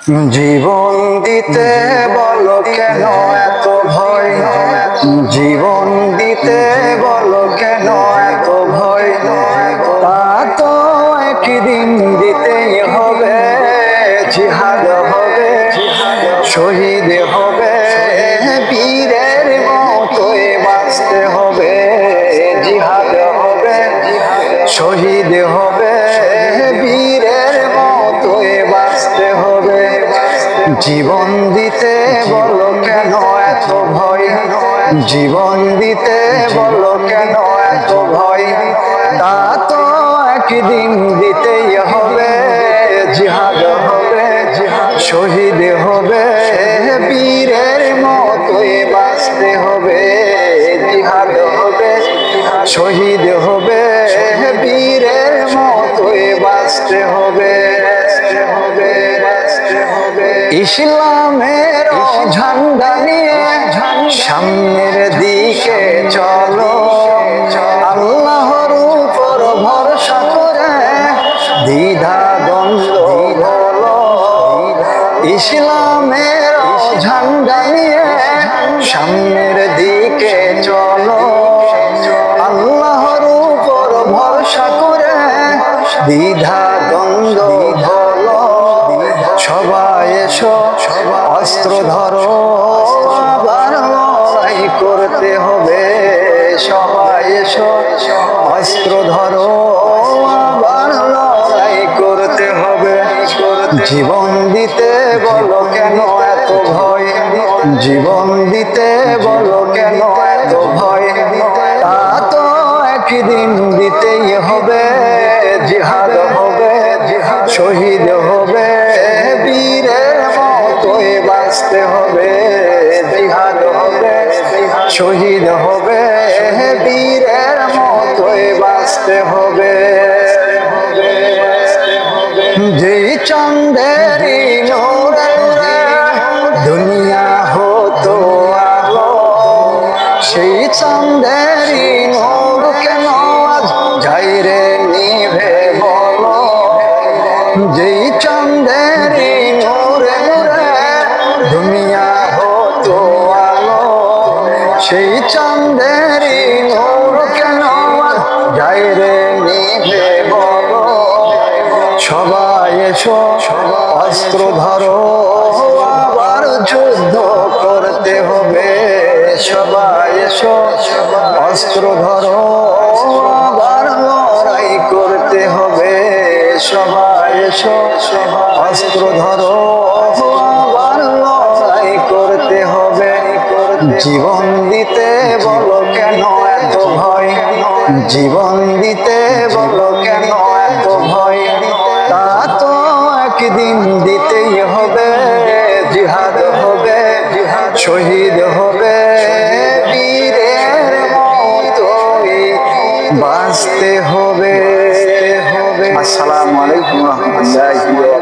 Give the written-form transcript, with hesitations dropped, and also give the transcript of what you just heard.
জীবন দিতে বলো কেন এত ভয়, জীবন দিতে বলো কেন এত ভয়, তা তো একদিন দিতেই হবে, জিহাদ হবে, শহীদ হবে, বীরের মতোই বাঁচতে হবে, জিহাদ হবে, শহীদ হবে, বীরের মতোই বাঁচতে হবে। জীবন দিতে বলো কেন এত ভয়, জীবন দিতে বলো কেন এত ভয়, তা তো একদিন দিতেই হবে, জিহাদ হবে, শহীদ হবে, বীরের মতোই বাঁচতে হবে, জিহাদ হবে, শহীদ হবে, বীরের মতোই বাঁচতে হবে। ইসলামের ঝান্ডা নিয়ে সামনের দিকে চলো, আল্লাহর উপর ভরসা করে দ্বিধা দ্বন্দ্ব বলো। ইসলামের ঝান্ডা নিয়ে সামনের দিকে চলো, আল্লাহর উপর ভরসা করে দ্বিধা দ্বন্দ্ব বলো। সবাই এসো অস্ত্র ধরো, আবার লড়াই করতে হবে, সবাই এসো অস্ত্র ধরো, আবার লড়াই করতে হবে। জীবন দিতে বলো কেন এত ভয়, জীবন দিতে বলো কেন এত ভয়, তা তো একদিন দিতেই হবে, জিহাদ হবে, শহীদ হবে, বীরের মতোই বাঁচতে হবে, জিহাদ হবে, শহীদ হবে, বীরের মতোই বাঁচতে হবে। যেই চাঁদেরই নূরে দুনিয়া হতো আলো, সেই চাঁদেরই নূর কেন আজ যাই রে নিভে বলো। যেই চাঁদেরই নূরে নূরে দুনিয়া হতো আলো, সেই চাঁদেরই নূর কেন যাই রে নিভে বলো। সবাই এসো অস্ত্র ধরো, আবার যুদ্ধ করতে হবে, সবাই এসো অস্ত্র ধরো, আবার লড়াই করতে হবে, সবাই এসো অস্ত্র ধরো, আবার লড়াই করতে হবে। জীবন দিতে বলো কেন এত ভয়, জীবন দিতে বলো কেন এত ভয়, তা তো একদিন দিতেই হবে, জিহাদ হবে, শহীদ হবে, বীরের মতোই বাঁচতে হবে। আসসালামু আলাইকুম ওয়া রাহমাতুল্লাহি।